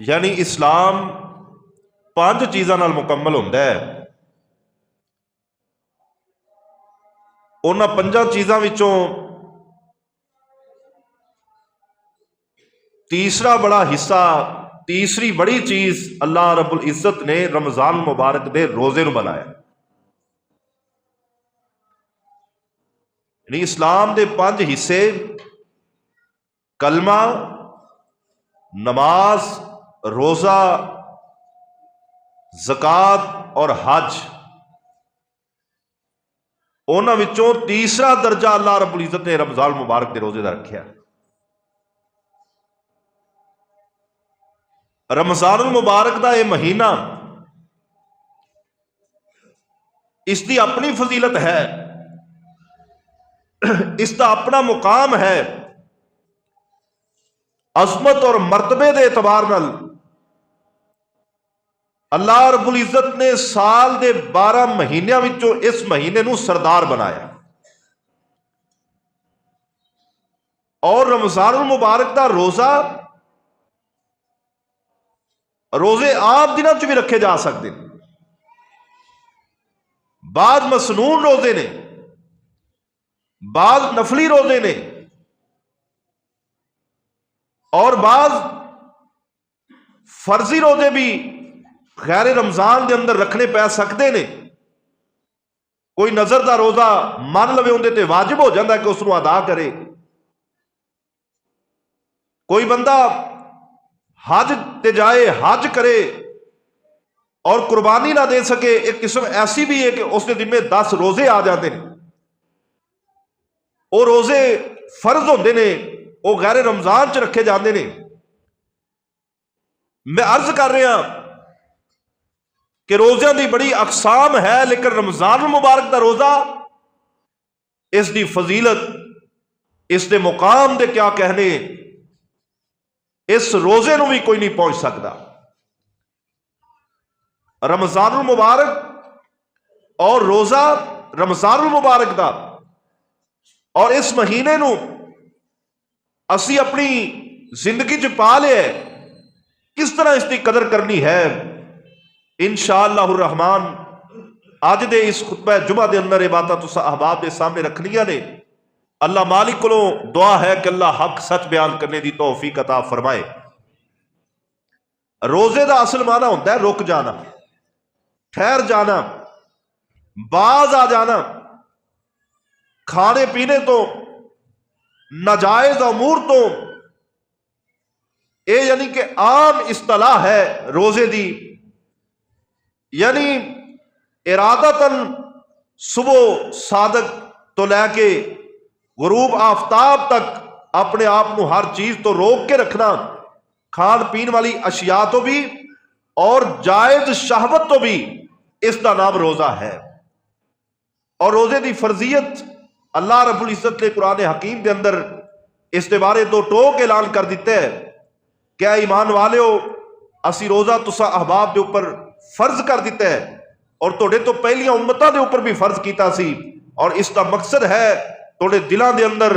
یعنی اسلام 5 چیزاں نال مکمل ہوتا ہے. انہاں 5 چیزاں وچوں تیسرا بڑا حصہ، تیسری بڑی چیز اللہ رب العزت نے رمضان مبارک دے روزے نو بنایا. یعنی اسلام دے 5 حصے، کلمہ، نماز، روزہ، زکوٰۃ اور حج، انہاں وچوں تیسرا درجہ اللہ رب العزت نے رمضان مبارک دے روزے دا رکھیا. رمضان المبارک دا یہ مہینہ، اس دی اپنی فضیلت ہے، اس دا اپنا مقام ہے. عظمت اور مرتبے دے اعتبار نال اللہ رب العزت نے سال دے 12 مہینیاں وچوں اس مہینے نو سردار بنایا. اور رمضان المبارک دا روزہ روزے عام دنوں چ بھی رکھے جا سکتے ہیں. بعض مسنون روزے نے، بعض نفلی روزے نے، اور بعض فرضی روزے بھی غیر رمضان دے اندر رکھنے پہ سکتے نے. کوئی نظر دا روزہ مان لوے اندے تے واجب ہو جاتا ہے کہ اس نو ادا کرے. کوئی بندہ حج تے جائے، حج کرے اور قربانی نہ دے سکے، ایک قسم ایسی بھی ہے کہ اس کے ذمہ 10 روزے آ جاتے ہیں. وہ روزے فرض ہوندے نے، وہ غیر رمضان چ رکھے جاندے نے. میں عرض کر رہا کہ روزیاں دی بڑی اقسام ہے، لیکن رمضان المبارک دا روزہ، اس دی فضیلت، اس دے مقام دے کیا کہنے، اس روزے نو بھی کوئی نہیں پہنچ سکتا. رمضان المبارک اور روزہ رمضان المبارک دا اور اس مہینے نو اسی اپنی زندگی چ پا لے، کس طرح اس کی قدر کرنی ہے، انشاءاللہ الرحمن اج دے اس خطبہ جمعہ دے اندر یہ باتاں تساں احباب دے سامنے رکھنیاں نے. اللہ مالک کو دعا ہے کہ اللہ حق سچ بیان کرنے دی توفیق عطا فرمائے. روزے دا اصل معنی ہوتا ہے رک جانا، ٹھہر جانا، باز آ جانا کھانے پینے تو، ناجائز امور تو. یہ یعنی کہ عام اصطلاح ہے روزے دی. یعنی ارادتاً صبح صادق تو لے کے غروب آفتاب تک اپنے آپ کو ہر چیز تو روک کے رکھنا، کھان پین والی اشیاء تو بھی اور جائز شہوت تو بھی، اس کا نام روزہ ہے. اور روزے دی فرضیت اللہ رب العزت نے قرآن حکیم کے اندر اس کے بارے 2 ٹوک اعلان کر دیتے ہیں کہ اے ایمان والےو، اسی روزہ تساں احباب دے اوپر فرض کر دیتا ہے، اور توڑے تو پہلیاں امتاں دے اوپر بھی فرض کیتا سی. اور اس کا مقصد ہے توڑے دلاں دے اندر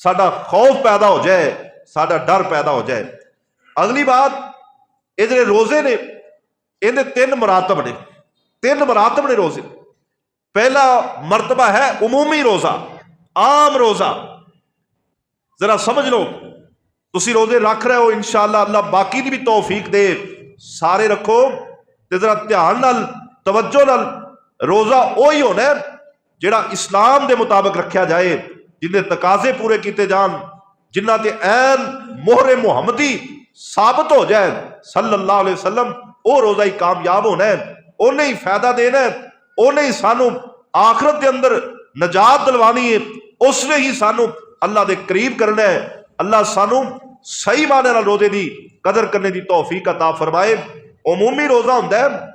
ساڈا خوف پیدا ہو جائے، ساڈا ڈر پیدا ہو جائے. اگلی بات، یہ جڑے روزے نے یہ 3 مراتب نے، 3 مراتب نے روزے. پہلا مرتبہ ہے عمومی روزہ، عام روزہ. ذرا سمجھ لو، تسی روزے رکھ رہے ہو، انشاءاللہ اللہ باقی دی بھی توفیق دے، سارے رکھو. تے ذرا دھیان نال، توجہ نال، روزہ وہی ہونا ہے جڑا اسلام دے مطابق رکھیا جائے، جن دے تقاضے پورے کیتے جان، جنہ تے عین مہر محمدی ثابت ہو جائے صلی اللہ علیہ وسلم. وہ روزہ ہی کامیاب ہونا ہے، انہیں ہی فائدہ دینا ہے، انہیں ہی سانو آخرت دے اندر نجات دلوانی ہے، اس نے ہی سانو اللہ دے قریب کرنا ہے. اللہ سانو صحیح معنی نال روزے دی قدر کرنے دی توفیق عطا فرمائے. عمومی روزہ ہوندا ہے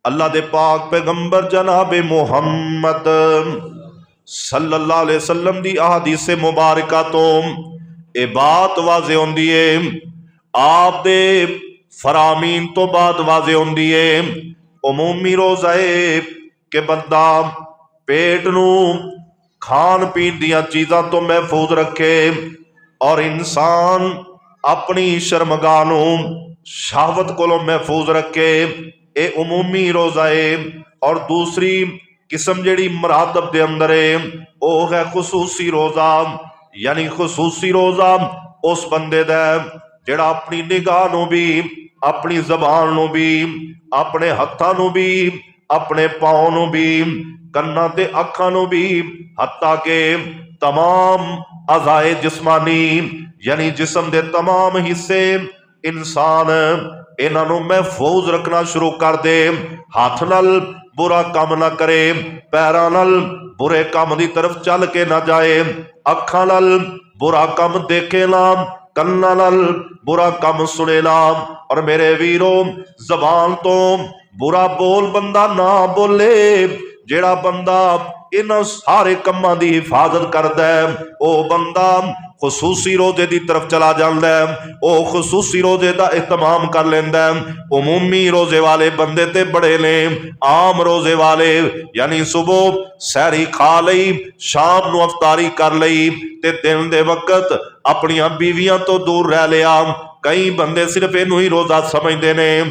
اللہ دے پاک پیغمبر جناب محمد صلی اللہ علیہ وسلم دی احادیث مبارکہ تو اے بات واضح ہوندی ہے، آپ دے فرامین تو بعد واضح ہوندی ہے. عمومی روزہ ہے کہ بندہ پیٹ نو کھان پین دیاں چیزاں تو محفوظ رکھے، اور انسان اپنی شرمگاہ نو شہوت کو محفوظ رکھے، اے عمومی روزہ ہے۔ اور دوسری قسم جڑی مراتب دے اندر ہے او ہے خصوصی روزہ، یعنی خصوصی روزہ اس بندے دا جڑا اپنی نگاہ نو بھی، اپنی زبان نو بھی، اپنے ہتھاں نو بھی، اپنے پاؤں نو بھی، کناں تے اکھاں نو بھی، حتیٰ کہ تمام اعضائے جسمانی یعنی جسم دے تمام حصے انسان انہاں نو محفوظ رکھنا شروع کر دے۔ ہاتھ نال برا کام نہ کرے، پیراں نال برے کام دی طرف چل کے نہ جائے، اکھاں نال برا کام دیکھے نہ، کناں نال برا کام سنے نہ، اور میرے ویرو زبان تو برا بول بندہ نہ بولے۔ جیڑا بندہ انہاں سارے کماں دی حفاظت کردا ہے او بندہ خصوصی روزے دی طرف چلا جاندا ہے، او خصوصی روزے دا اہتمام کر لیندا ہے۔ عمومی روزے والے بندے تے بڑے نے، عام روزے والے یعنی صبح سحری کھا لئی، شام نو افطاری کر لئی تے دن دے وقت اپنیاں بیویاں تو دور رہ لیا۔ کئی بندے صرف اینو ہی روزہ سمجھدے نے،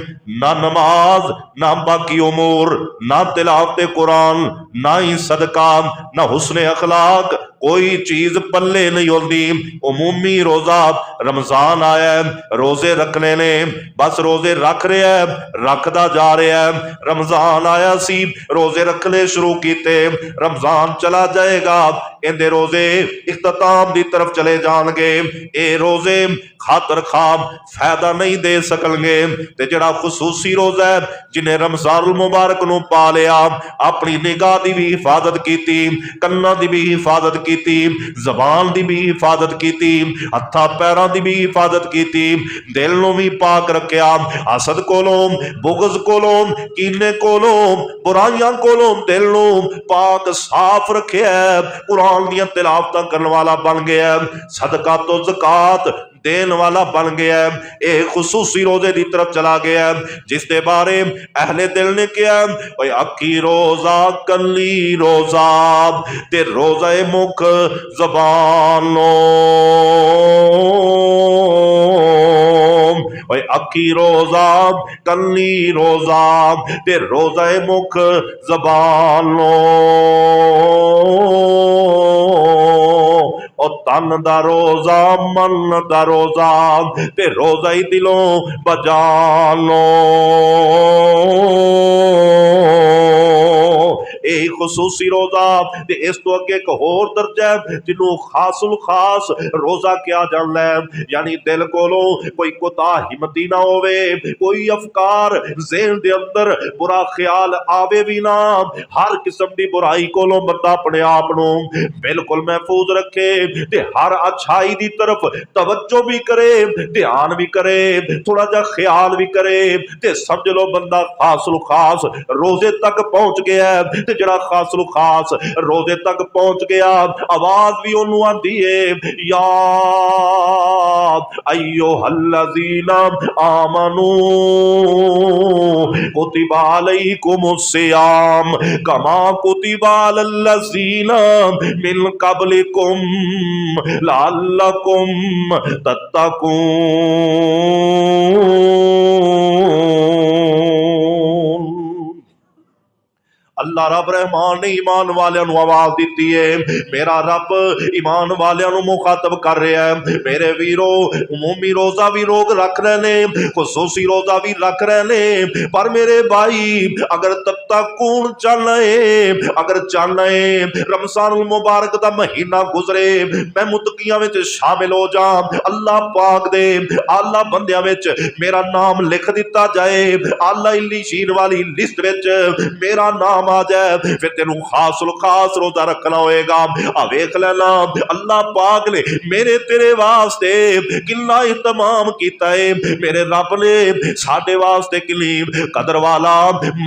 نہ نماز، نہ باقی امور، نہ تلاوت قرآن، نہ ہی صدقہ، نہ حسن اخلاق، کوئی چیز پلے نہیں ہوندی۔ عمومی روزہ رمضان آیا ہے، روزے رکھنے نے، بس روزے رکھ رہے ہیں، رکھدا جا رہے ہیں۔ رمضان آیا سی، روزے رکھنے شروع کیتے، رمضان چلا جائے گا، اندے روزے اختتام دی طرف چلے جان گے، اے روزے خاطر خواب فائدہ نہیں دے سکن گے۔ تے جڑا خصوصی روزہ ہے جنہیں رمضان المبارک نو پا لیا، اپنی نگاہ دی بھی حفاظت کیتی، کناں دی بھی حفاظت کیتی، زبان دی بھی حفاظت کیتی، ہتھاں پیراں دی بھی حفاظت کیتی، دل نو بھی پاک رکھیا، حسد کولوں، بغض کولوں، کینے کولوں، برائیاں کولوں دل نو پاک صاف رکھیا ہے، قرآن دیاں تلاوتاں کرن والا بن گیا ہے، صدقہ تو زکات دین والا بن گیا ہے، اے خصوصی روزے دی طرف چلا گیا ہے، جس دے بارے اہل دل نے کیا اوے اکھی روزہ کلی روزہ تے روزہ مکھ زبانوں، اوے اکھی روزہ کلی روزہ تے روزہ مکھ زبانوں، او تن دا روزہ من دا روزہ تے روزہ ہی دلوں بجانو۔ اے خصوصی روزہ تے اس تو اگے ایک اور درجہ ہے جنوں خاص الخاص روزہ کیا جاندا ہے، یعنی دل کولوں کوئی کوتاہی متی نہ ہوے، کوئی افکار ذہن دے اندر برا خیال آوے بھی نہ، ہر قسم دی برائی کولوں بندہ اپنے آپ نو بالکل محفوظ رکھے تے ہر اچھائی دی طرف توجہ بھی کرے، دھیان بھی کرے، تھوڑا جا خیال بھی کرے، تے سمجھ لو بندہ خاص الخاص روزے تک پہنچ گیا ہے۔ تے جڑا خاص الخاص روزے تک پہنچ گیا، آواز بھی انہوں آندی ہے، یا ایھا الذین آمنو کتب علیکم الصیام کما کتب علی الذین من قبلکم لعلکم تتقون۔ اللہ رب رحمان نے ایمان والیاں نو آواز دیتی ہے، میرا رب ایمان والیاں نو مخاطب کر رہا ہے، میرے ویرو عمومی روزہ بھی لوگ رکھ رہے نے، خصوصی روزہ بھی رکھ رہے نے، پر میرے بھائی اگر تتقون چاہنا ہے، اگر چاہنا ہے رمضان المبارک دا مہینہ گزرے میں متقیاں وچ شامل ہو جاں، اللہ پاک دے اعلیٰ بندیاں وچ میرا نام لکھ دیتا جائے، اعلیٰ علیشین والی لسٹ وچ میرا نام آ جائے، پھر تینوں خاص الخاص روزہ رکھنا ہوئے گا۔ ویکھ لینا اللہ پاک نے میرے تیرے واسطے کتنا اہتمام کیتا ہے، میرے رب نے ساڈے واسطے کتنی قدر والا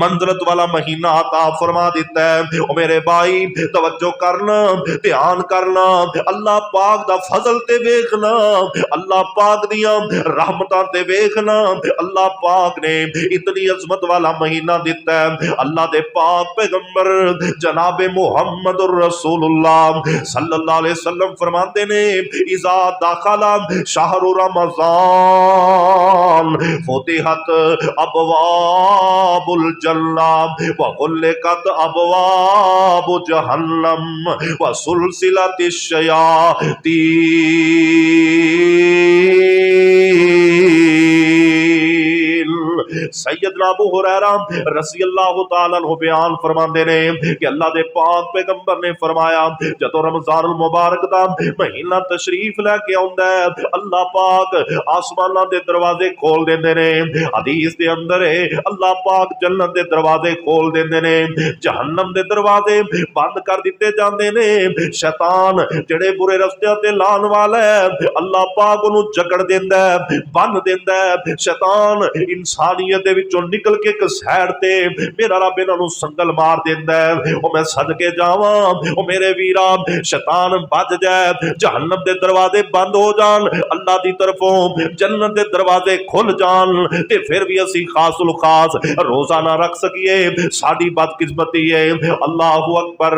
منزلت والا مہینہ عطا فرما دیتا ہے۔ او میرے بھائی توجہ کرنا، دھیان کرنا، اللہ پاک دا فضل تے ویکھنا، اللہ پاک دیاں رحمتاں تے ویکھنا، اللہ پاک نے اتنی عظمت والا مہینہ دیتا ہے، اللہ دے پاک پیغمبر جناب محمد رسول اللہ صلی اللہ علیہ وسلم فرماتے نے اذا داخل شہر رمضان فتحت ابواب الجنہ وغلقت ابواب جہنم وسلسلت الشیاطین۔ سیدنا ابو ہریرہ رضی اللہ تعالیٰ عنہ بیان فرماندے نے کہ اللہ دے پاک پیغمبر نے فرمایا جدو رمضان المبارک دا مہینہ تشریف لے کے آندا ہے اللہ پاک آسماناں دے دروازے کھول دیندے نے، حدیث دے اندر ہے اللہ پاک جنت دے دروازے کھول دیندے نے، جہنم دے دروازے بند کر دیتے جاندے نے۔ شیطان جڑے برے رستیاں تے لان والا ہے اللہ پاک انہوں جکڑ دیندا ہے، بند دیندا ہے۔ شیطان انسانیت دے وچوں نکل کے ایک سائڈ تے میرا رب انہاں نوں سنگل مار دیندا ہے۔ او میں صدقے جاواں او میرے ویرا شیطان بچ جائے، جہنم دے دروازے بند ہو جان، اللہ دی طرفوں جنت دے دروازے کھل جان، تے پھر بھی اسی خاص الخاص روزہ نہ رکھ سکیے، ساڈی بدقسمتی ہے۔ اللہ اکبر۔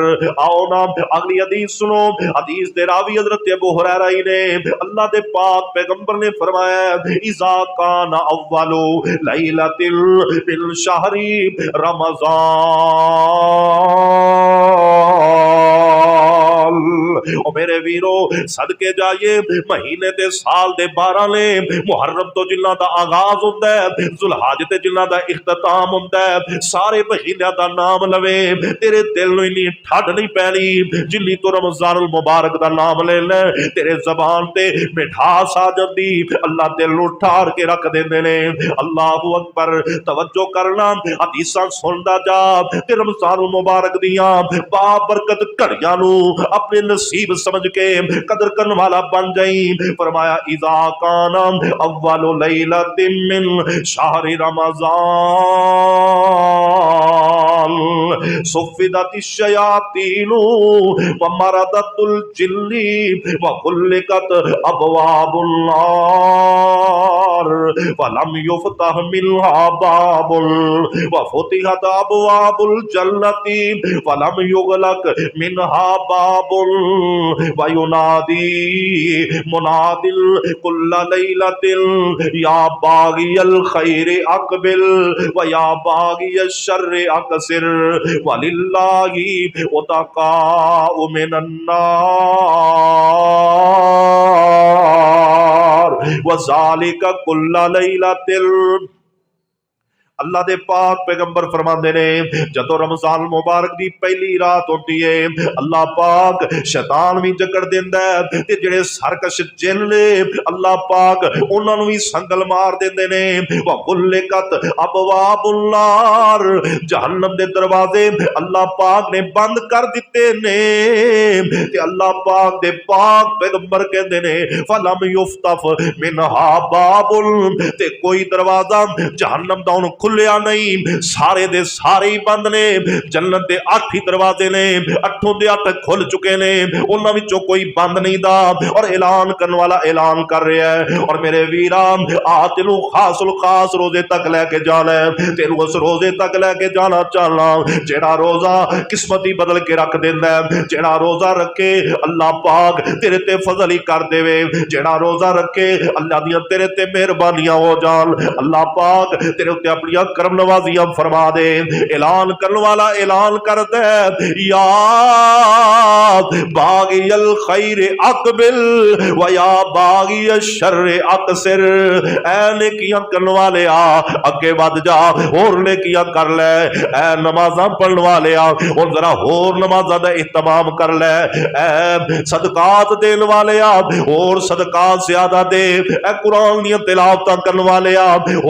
آؤ نا اگلی حدیث سنو، حدیث دے راوی حضرت ابو ہریرہ ہی نے، اللہ دے پاک پیغمبر نے فرمایا اذا کان اول لیلۃ من شہر رمضان، او میرے ویرو صدقے جائیے مہینے تے سال دے 12 نے، محرم تو جنہاں دا آغاز ہوندا ہے، ذوالحج تے جنہاں دا اختتام ہوندا ہے، سارے مہینیاں دا نام لوے تیرے دل نوں اتنی ٹھڈ نہیں پینی جنی تو رمضان المبارک دا نام لے لے، تیرے زبان تے مٹھاس آ جاندی، اللہ دل نوں ٹھار کے رکھ دیندے نے۔ اللہ اکبر۔ توجہ کرنا، حدیثاں سندا جا تے رمضان المبارک دیاں بابرکت گھڑیاں نوں اپنے نصیب سمجھ کے قدر کرن والا بن جائیں۔ فرمایا اذا کان اول لیلۃ من شہر رمضان صفدت الشیاطین ومردت الجن وغلقت ابواب النار ولم يفتح منها باب وفتحت ابواب الجنة ولم يغلق منها باب وينادي مناد كل ليلة يا باغي الخير اقبل ويا باغي الشر اقصر وللہ اتقاء من النار وذلك كل ليلة۔ اللہ دے پاک پیغمبر فرماندے نے جدو رمضان مبارک دی پہلی رات ہوتی ہے اللہ پاک شیطان بھی جکڑ دیندا ہے تے جڑے سرکش جن نے اللہ پاک انہاں نوں بھی سنگل مار دیندے نے۔ وغلقت ابواب النار، جہنم دے دروازے اللہ پاک نے بند کر دتے نے تے اللہ پاک دے پاک پیغمبر کہندے نے فلم یفتح منها باب، تے کوئی دروازہ جہنم دا کھلیا نہیں، سارے دے سارے ہی بند نے۔ جنت دے 8 ہی دروازے نے، 8 دے 8 کھل چکے نے، انہاں وچوں کوئی بند نہیں دا، اور اعلان کرنے والا اعلان کر رہا ہے۔ اور میرے ویرام آ تینوں خاص الخاص روزے تک لے کے جانا ہے، تینوں اس روزے تک لے کے جانا چاہنا جیڑا روزہ قسمت ہی بدل کے رکھ دیندا ہے، جیڑا روزہ رکھے اللہ پاک تیرے تے فضل ہی کر دے، جیڑا روزہ رکھے اللہ دیاں تیرے تے مہربانیاں ہو جان، اللہ پاک تیرے تے اپنی کرم نوازیاں فرما دے۔ اعلان کرنے والا اعلان کر دے یا باغی الخیر اقبل و یا باغی الشر اقصر، اے نیکیاں کرنے والے آ اگے ود جا، اور نیکیاں کر لے، اے نمازاں پڑھنے والے آ اور ذرا اور نمازاں دا اہتمام کر لے، اے صدقات دین والے آ اور صدقات زیادہ دے، اے قرآن دیاں تلاوتاں کرنے والے آ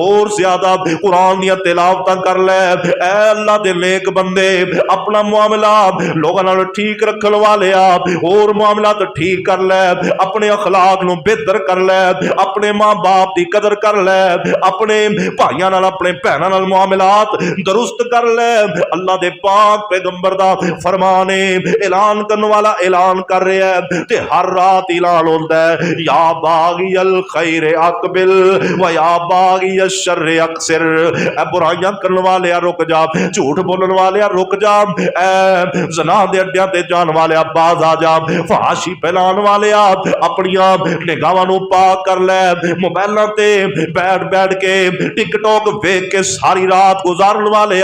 اور زیادہ قرآن دیاں تلاوتاں کر لے، اے اللہ دے نیک بندے اپنا معاملہ لوگاں نال ٹھیک رکھن والے آ اور معاملات ٹھیک کر لے، اپنے اخلاق نو بہتر کر لے، اپنے ماں باپ دی قدر کر لے، اپنے بھائیاں نال اپنے بہناں نال معاملات درست کر لے۔ اللہ دے پاک پیغمبر دا فرمان اعلان کرنے والا اعلان کر رہا ہے تے ہر رات اعلان ہوندا ہے یا باغی الخیر اقبل و یا باغی الشر اقصر، اے برائیاں کرن والے رک جا، جھوٹ بولن والے رک جا، اے زنا دے اڈیاں تے جان والے باز آ جا، فحاشی پھیلان والے اپنی نگاہاں نو پاک کر لے، موبائلاں تے بیٹھ بیٹھ کے ٹک ٹاک ویکھ کے ساری رات گزارن والے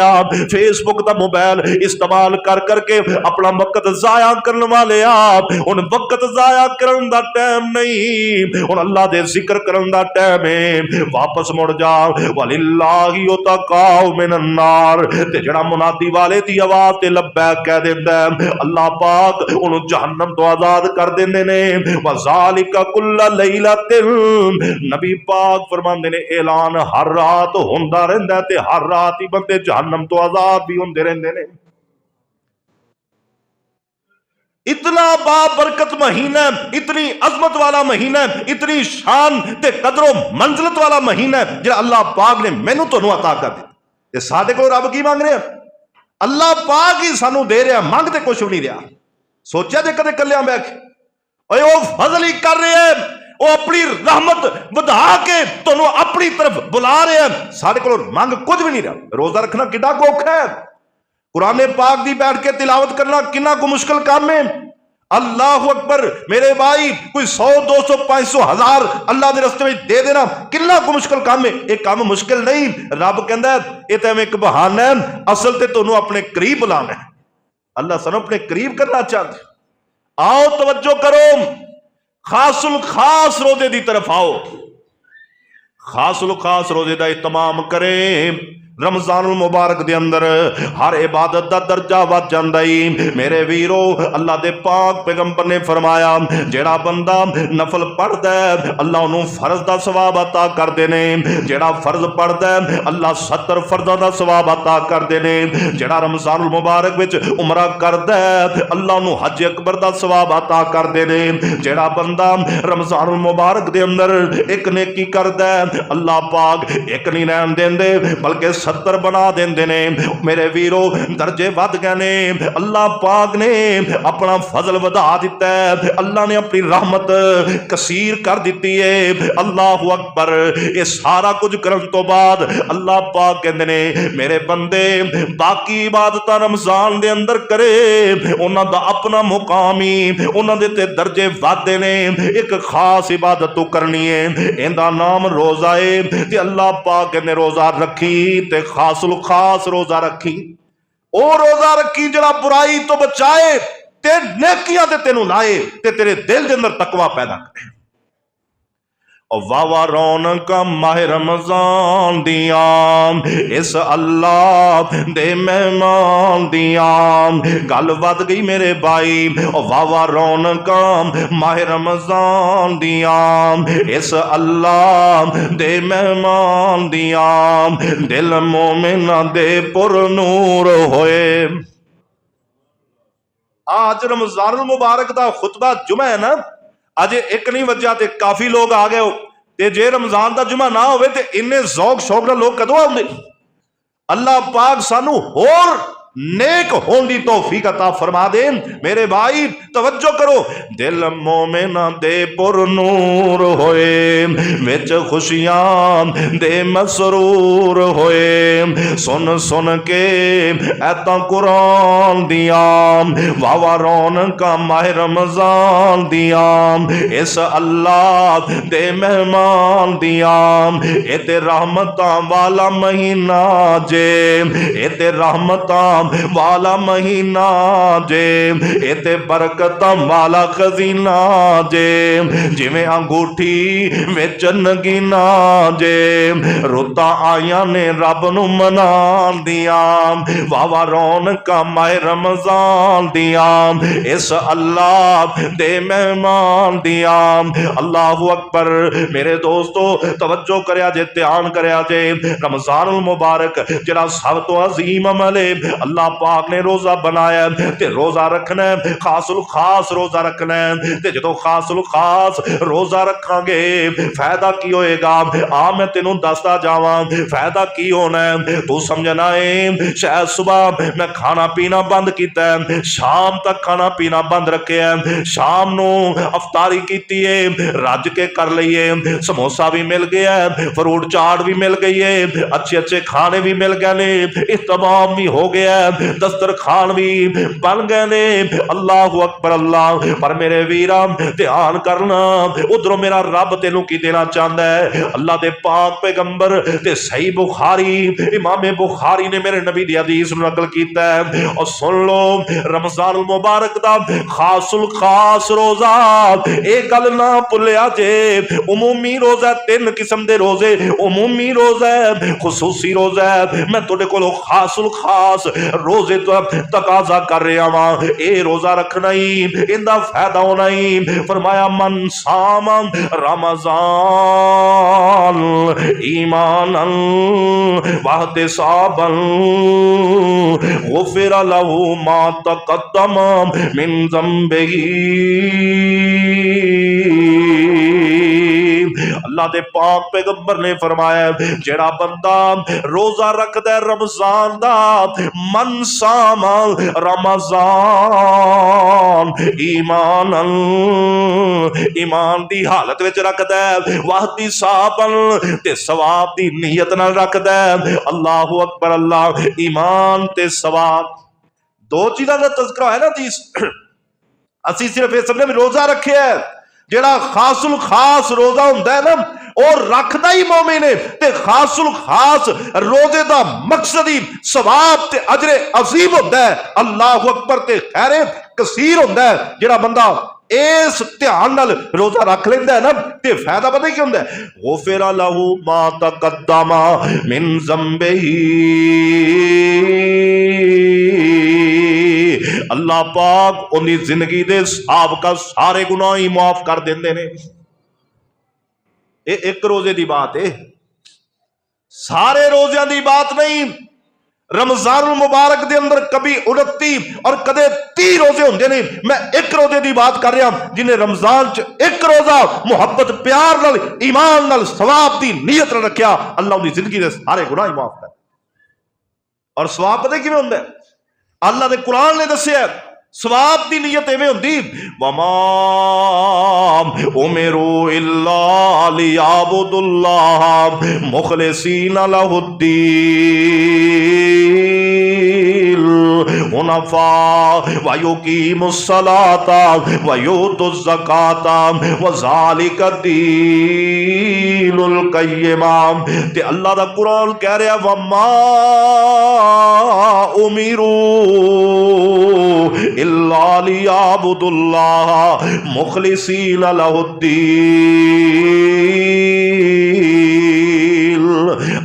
فیس بک دا موبائل استعمال کر کر کے اپنا وقت ضائع کرن والے ہن وقت ضائع کرن دا ٹائم نہیں، ہن اللہ دے ذکر کرن دا ٹائم ہے، واپس مڑ جا، وللہ یتقاء من النار، تے جڑا منادی والے دی آواز تے لبیک کہہ دیندا ہے اللہ پاک انہوں جہنم تو آزاد کر دیندے نے، وذالک کل لیلۃ، نبی پاک فرماندے نے اعلان ہر رات ہوندا رہندا ہے تے ہر رات ہی بندے جہنم تو آزاد بھی ہوندے رہندے نے۔ اتنا بابرکت مہینہ، اتنی عظمت والا مہینہ، اتنی شان تے قدر و منزلت والا مہینہ جو اللہ پاک نے مینوں تانوں عطا کر دیا۔ یہ سادے کو رب کی مانگ رہے ہیں؟ اللہ پاک ہی سانوں دے رہا، مانگتے کچھ بھی نہیں رہا۔ سوچیا جے کدے کلیاں بیٹھ کے وہ فضل ہی کر رہے ہیں، وہ اپنی رحمت بڑھا کے تانوں اپنی طرف بلا رہے ہیں، سارے کو مانگ کچھ بھی نہیں رہا۔ روزہ رکھنا کڈا کو اوکھا ہے، قرآن پاک دی بیٹھ کے تلاوت کرنا کنا کو مشکل کام ہے۔ اللہ اکبر میرے بھائی، کوئی 100 200 500 1000 اللہ دے راستے میں دے دینا کنا کو مشکل کام ہے؟ یہ کام مشکل نہیں۔ رب کہندا ہے یہ تے ایک بہانہ ہے، اصل تے تانوں اپنے قریب بلانا ہے۔ اللہ سانوں اپنے قریب کرنا چاہتے۔ آؤ توجہ کرو، خاص الخاص روزے دی طرف آؤ، خاص الخاص روزے دا اہتمام کریں۔ رمضان المبارک دے اندر ہر عبادت دا درجہ ود جاندا ہے میرے ویرو۔ اللہ دے پاک پیغمبر نے فرمایا جیڑا بندہ نفل پڑھدا ہے اللہ انہوں فرض دا ثواب عطا کر دینے، جیڑا فرض پڑھدا ہے اللہ 70 فرضاں دا ثواب عطا کر دینے، جیڑا رمضان المبارک وچ عمرہ کردا ہے اللہ انہوں حج اکبر دا ثواب عطا کر دینے، جیڑا بندہ رمضان المبارک دے اندر ایک نیکی کردا ہے اللہ پاک ایک نہیں رہن دیندے بلکہ 70 بنا دیندے نے۔ میرے ویرو درجے ود گئے نے، اللہ پاک نے اپنا فضل ودا دیتا ہے، اللہ نے اپنی رحمت کثیر کر دیتی ہے۔ اللہ اکبر۔ یہ سارا کچھ کرن تو بعد اللہ پاک کہندے نے میرے بندے باقی عبادت رمضان دے اندر کرے، انہاں دا اپنا مقامی انہاں دے تے درجے ودے نے۔ ایک خاص عبادت تو کرنی ہے، ایندا نام روزہ ہے، تے اللہ پاک کہندے روزہ رکھی تے خاص الخاص روزہ رکھی، او روزہ رکھی جڑا برائی تو بچائے تے نیکیاں تے تینوں لائے تے تیرے دل دے اندر تقوی پیدا کرے۔ اور واہ رونق ماہ رمضان دیاں اس اللہ دے مہمان دیاں، گل ود گئی میرے بھائی۔ اور واہ رونق ماہ رمضان دیاں اس اللہ دے مہمان دیاں، دل مومن دے پر نور ہوئے۔ آج رمضان المبارک دا خطبہ جمعہ ہے نا، اج ایک نہیں وجہ تے کافی لوگ آ گئے ہو، تے جے رمضان دا جمعہ نہ ہوئے تے انہیں ذوق شوق نہ لوگ کدوں آؤندے۔ اللہ پاک سانو اور نیک ہون دی توفیق عطا فرما دے۔ میرے بھائی توجہ کرو، دل مومن دے پر نور ہوئے، وچ خوشیاں دے مسرور ہوئے، سن سن کے ایتاں قرآن دیاں، واہ رونق ماہ رمضان دیاں اس اللہ دے مہمان دیاں، اے تے رحمتاں والا مہینہ جے، اے تے رحمتاں والا مہینہ جے، اے تے برکتاں والا خزینہ جے، جویں انگوٹھی وچ نگینا جے، رتا آیاں نے رب نو منان دیاں، واہ رونق ماہ رمضان دیاں اس اللہ دے مہمان دیاں۔ اللہ اکبر۔ میرے دوستو توجہ کریا جے، دھیان کریا جے، رمضان المبارک جڑا سب تو عظیم عمل ہے اللہ پاک نے روزہ بنایا تے روزہ رکھنا ہے، خاص الخاص روزہ رکھنا ہے، تے جدو خاص الخاص روزہ رکھاں گے فائدہ کی ہوئے گا؟ میں تینوں دستا جاواں فائدہ کی ہونا ہے۔ تو سمجھنا ہے شاید صبح میں کھانا پینا بند کیتا ہے، شام تک کھانا پینا بند رکھے ہے، شام نو افطاری کیتی ہے، رج کے کر لئیے، سموسا بھی مل گیا ہے، فروٹ چاٹ بھی مل گئی ہے، اچھے اچھے کھانے بھی مل گئے نے، اہتمام بھی ہو گیا ہے، دسترخوان بھی بن گئے نے۔ اللہ اکبر اللہ۔ پر میرے ویرا دھیان کرنا، ادھروں میرا رب تینوں کی دینا چاہتا ہے۔ اللہ دے پاک پیغمبر تے صحیح بخاری، امام بخاری نے میرے نبی دی حدیث نقل کیتا ہے، اور سن لو رمضان المبارک دا خاص الخاص روزہ، ایک گل نہ بھولیا جے، عمومی روزہ، 3 قسم دے روزے، عمومی روزہ ہے، خصوصی روزہ ہے، میں تھوڑے کو خاص الخاص روزے تو تقاضا کر رہا ہاں، اے روزہ رکھنا ہی اندا فائدہ ہونا ہی۔ فرمایا من صام رمضان ایمانا واحتسابا غفر له ما تقدم من ذنبه۔ اللہ دے پاک پیغمبر نے فرمایا جڑا بندہ روزہ رکھدا ہے رمضان دا، من صام رمضان ایمان ایمان دی حالت وچ رکھدا ہے، واحتسابا تے ثواب دی نیت نال رکھدا ہے۔ اللہ اکبر اللہ۔ ایمان تے ثواب دو چیزاں دا تذکرہ ہے نا جی۔ اسی صرف یہ سمجھے روزہ رکھے ہے، جڑا خاص الخاص روزہ ہوندا ہے نا اور رکھدا ہی مومن ہے، تے خاص الخاص روزے دا مقصد ہی ثواب تے اجر عظیم ہوندا ہے۔ اللہ اکبر تے خیر کثیر ہوندا ہے۔ جڑا بندہ اس دھیان نال روزہ رکھ لیندا ہے نا تے فائدہ پتہ کی ہوندا ہے؟ غفر له ما تقدم من ذنبه، اللہ پاک انہی زندگی دے سابقہ سارے گناہ ہی معاف کر دیندے نے۔ ایک روزے دی بات ہے، سارے روزیاں دی بات نہیں۔ رمضان المبارک دے اندر کبھی 29 اور کدے 30 روزے ہوندے نے، میں ایک روزے دی بات کر رہا ہوں جنہیں رمضان چ ایک روزہ محبت پیار نال ایمان نال ثواب دی نیت نال رکھیا، اللہ انہی زندگی دے سارے گناہ ہی معاف کر۔ اور ثواب پتہ کیویں ہوندا ہے؟ اللہ دے قرآن نے دسیا ثواب دی نیت ایویں ہوندی، وما امروا الا لیعبدوا اللہ مخلصین لہ الدین حنفاء ویقیموا الصلاۃ ویؤتوا الزکاۃ وذالک الدین القیم۔ تے اللہ دا قرآن کہہ رہا وما امروا الا لیعبدوا اللہ مخلصین لہ الدین۔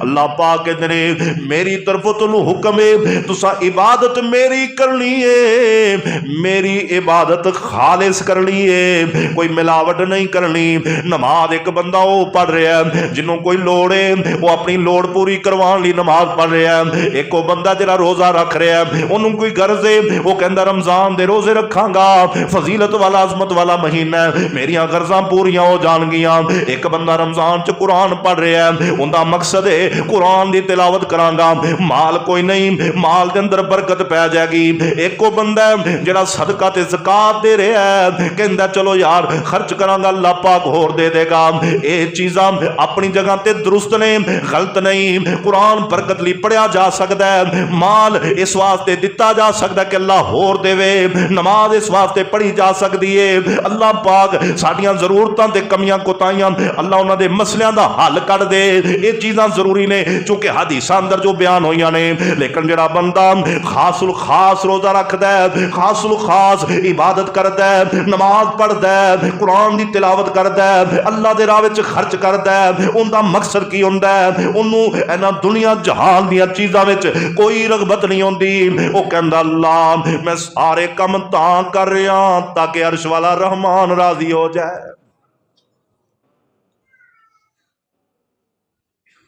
اللہ پاک کہتے ہیں میری طرف تنو حکم ہے تسا عبادت میری کرنی ہے، میری عبادت خالص کرنی ہے، کوئی ملاوٹ نہیں کرنی۔ نماز ایک بندہ وہ پڑھ رہا ہے جنہوں کوئی لوڑ ہے وہ اپنی لوڑ پوری کروان لی نماز پڑھ رہا ہے، ایک وہ بندہ جڑا روزہ رکھ رہا ہے انہوں کوئی غرض ہے وہ کہندا رمضان دے روزے رکھاں گا، فضیلت والا عظمت والا مہینہ ہے، میریاں غرضاں پوریاں ہو جان گیاں۔ ایک بندہ رمضان چ قرآن پڑھ رہا ہے، اوندا مقصد ہے قرآن دی تلاوت کراں گا، مال کوئی نہیں، مال دے اندر برکت پہ جائے گی۔ ایک وہ بندہ ہے جڑا صدقہ تے زکات دے رہا ہے، کہندا چلو یار خرچ کراں گا اللہ پاک ہور دے دے گا۔ اے چیزاں اپنی جگہ تے درست نے، غلط نہیں۔ قرآن برکت لی پڑھیا جا سکتا ہے، مال اس واسطے دتا جا سکتا ہے کہ اللہ ہور دے وے، نماز اس واسطے پڑھی جا سکتی ہے اللہ پاک ساڈیاں ضرورتاں تے کمیاں کوتاہیاں اللہ انہاں دے مسئلیاں دا حل کر دے۔ یہ چیزاں ضروری نے چونکہ حدیثاں اندر جو بیان ہوئیاں نے۔ لیکن جڑا بندہ خاص الخاص روزہ رکھدا ہے، خاص الخاص عبادت کردا ہے، نماز پڑھدا ہے، قرآن دی تلاوت کردا ہے، اللہ دے راہ وچ خرچ کردا ہے، ان دا مقصد کی ہوندا ہے؟ انہوں اینا دنیا جہان دیاں چیزاں وچ کوئی رغبت نہیں ہوندی، وہ کہندا اللہ میں سارے کم تاں کر رہا تاکہ عرش والا رحمان راضی ہو جائے۔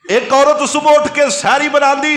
ایک عورت صبح اٹھ کے سحری بنا دی،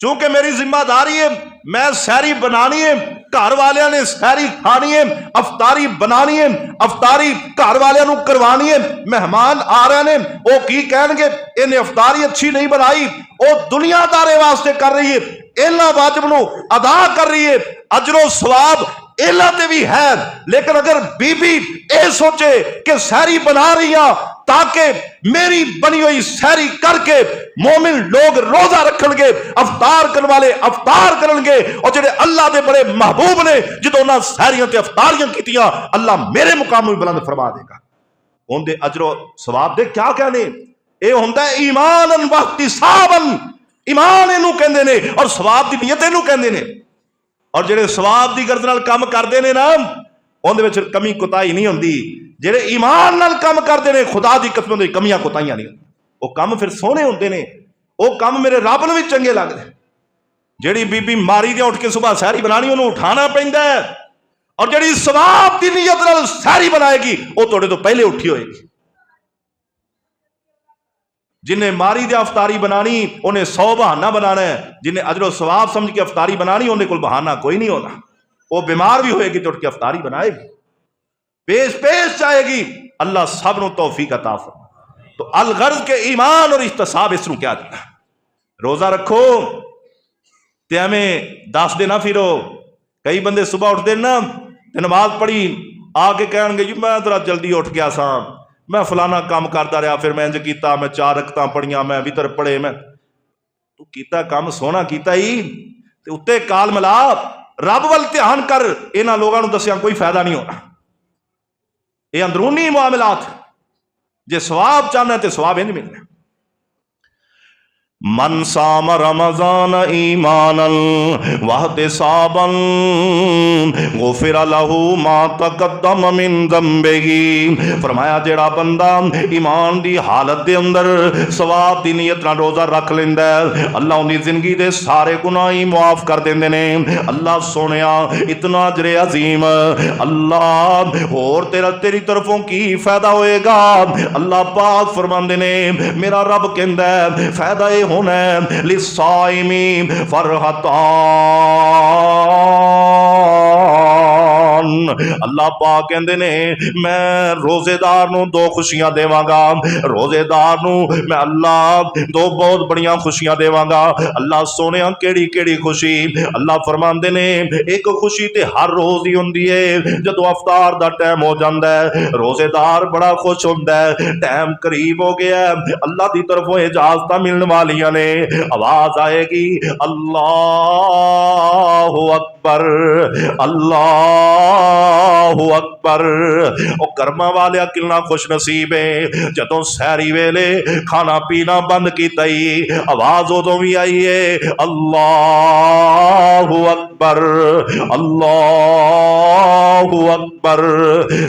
چونکہ میری ذمہ داری ہے میں سحری بنانی ہے، گھر والوں نے سحری کھانی ہے، افطاری بنانی ہے، افطاری گھر والوں کروانی ہے، مہمان آ رہے ہیں، وہ کی کہن گے انہیں افطاری اچھی نہیں بنائی، وہ دنیا دارے واسطے کر رہی ہے، اینا واجب نو ادا کر رہی ہے، اجر و ثواب ایلا تے بھی ہے۔ لیکن اگر بی بی اے سوچے کہ سحری بنا رہی ہیں تاکہ میری بنی ہوئی سحری کر کے مومن لوگ روزہ رکھن گے، افطار کرنے والے افطار کرن گے، اور جڑے اللہ دے بڑے محبوب نے جدوں انہاں سحریاں تے افطاریاں کیتیاں اللہ میرے مقام بھی بلند فرما دے گا۔ ان دے اجر و ثواب دے کیا کہنے، اے ہوندا ہے ایمانن واحتسابن، ایمان اینو کہندے نے اور ثواب دی نیت اینو کہندے نے۔ اور جڑے ثواب دی غرض نال کام کردے نے نا اون دے وچ کمی کوتاہی نہیں ہوندی، جڑے ایمان نال کام کردے نے خدا دی قسم دی کمیاں کوتاہیاں نہیں، وہ کام پھر سونے ہوندے نے، وہ کام میرے رب نوں وی چنگے لگدے۔ جڑی بی بی ماری دے اٹھ کے صبح سحری بنانی انہوں اٹھانا پیندا ہے، اور جڑی ثواب دی نیت نال سحری بنائے گی وہ تھوڑے تو پہلے اٹھی ہوئے گی۔ جنہیں ماری دے افطاری بنانی انہیں 100 بہانہ بنانا ہے، جنہیں اجر و ثواب سمجھ کے افطاری بنانی انہیں کوئی بہانہ کوئی نہیں ہونا، وہ بیمار بھی ہوئے گی تو اٹھ کے افطاری بنائے گی، پیش چاہے گی۔ اللہ سب نو توفیق عطا فرمائے۔ تو الغرض کے ایمان اور احتساب اس نو کیا دینا، روزہ رکھو تے ہمیں 10 دن نہ پھرو۔ کئی بندے صبح اٹھ دے نا تے نماز پڑھی آ کے کہن گے جی میں ذرا جلدی اٹھ گیا سا، میں فلانا کام کرتا رہا، پھر میں انج کیتا، میں 4 رکعتاں پڑھیاں، میں وتر پڑھے، میں تو کیتا کام سونا کیتا ہی تے اتے کال ملا، رب ول دھیان کر، انہاں لوگاں نوں دسیا کوئی فائدہ نہیں ہونا۔ یہ اندرونی معاملات، جے ثواب چاہنا ہے تے ثواب انج ملنا۔ من صام رمضان ایمانا واحتسابا غفر له ما تقدم من ذنبه، فرمایا جیڑا بندہ ایمان دی حالت دے اندر ثواب دی نیت نال روزہ رکھ لیندا ہے، اللہ ان دی زندگی دے سارے گناہ ہی معاف کر دیندے نے۔ اللہ سونیا اتنا اجر عظیم، اللہ اور تیری طرفوں کی فائدہ ہوئے گا؟ اللہ پاک فرماندے نے میرا رب کہندا ہے فائدہ یہ ہونا ہے للصائمی فرحتان، اللہ پاک کہندے نے میں روزے دار نو 2 خوشیاں دیواں گا، روزے دار نو میں اللہ 2 بہت بڑیاں خوشیاں دیواں گا۔ اللہ سونیا کیڑی کیڑی خوشی؟ اللہ فرماندے نے ایک خوشی تے ہر روز ہی ہوندی ہے، جدو افطار دا ٹائم ہو جاندا ہے روزے دار بڑا خوش ہوندا ہے، ٹائم قریب ہو گیا ہے، اللہ دی طرفوں اجازتاں ملن والیاں نے، آواز آئے گی اللہ اکبر اللہ اکبر۔ او کرما والے کلنا خوش نصیب ہے جدوں سحری ویلے کھانا پینا بند کیتا ہی آواز ادوں بھی آئی ہے اللہ اکبر اللہ اکبر۔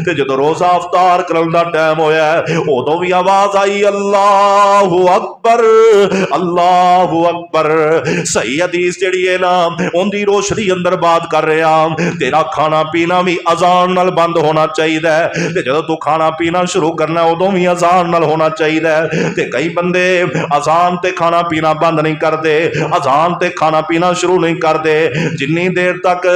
تے جدوں روزہ افطار کرن دا ٹائم ہویا ہے ادوں بھی آواز آئی اللہ اکبر اللہ اکبر۔ صحیح حدیث جڑی ہے نا ان دی روشنی اندر بات کر رہا، تیرا کھانا پینا بھی اذان نال بند ہونا چاہیے تے جدوں تو کھانا پینا شروع کرنا ہے ادوں بھی اذان نال ہونا چاہیے۔ تے کئی بندے اذان تے کھانا پینا بند نہیں کرتے، اذان تے کھانا پینا شروع نہیں کرتے، جنی دیر تک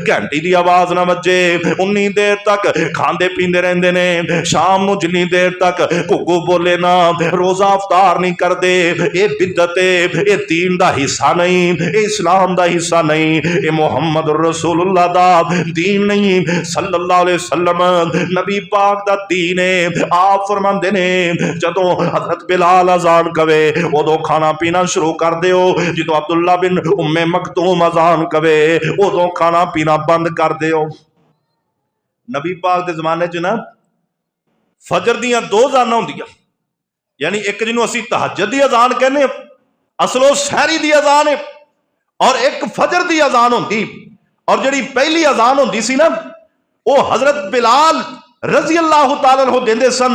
گھنٹی دی آواز نہ وجے انی دیر تک کھاندے پیندے رہندے نے، شام نو جنی دیر تک گھگو بولے نا روزہ افطار نہیں کرتے۔ اے بدعت ہے، اے دین دا حصہ نہیں، اے اسلام دا حصہ نہیں، اے محمد رسول اللہ دا دین نہیں، صلی اللہ علیہ وسلم نبی پاک دا دین ہے۔ آپ فرماندے نے جدوں حضرت بلال اذان کہے ادوں کھانا پینا شروع کر دیو، جدوں عبداللہ بن ام مکتوم اذان کہے ادوں کھانا پینا بند کر دیو۔ نبی پاک دے زمانے چ نا فجر دیاں 2 اذاناں ہوندیاں، یعنی ایک جنوں اسی تہجد دی اذان کہنے اصل وہ سحری دی اذان ہے، اور ایک فجر دی اذان ہوندی، اور جڑی پہلی اذان ہوندی سی نا وہ حضرت بلال رضی اللہ تعالیٰ عنہ دیندے سن،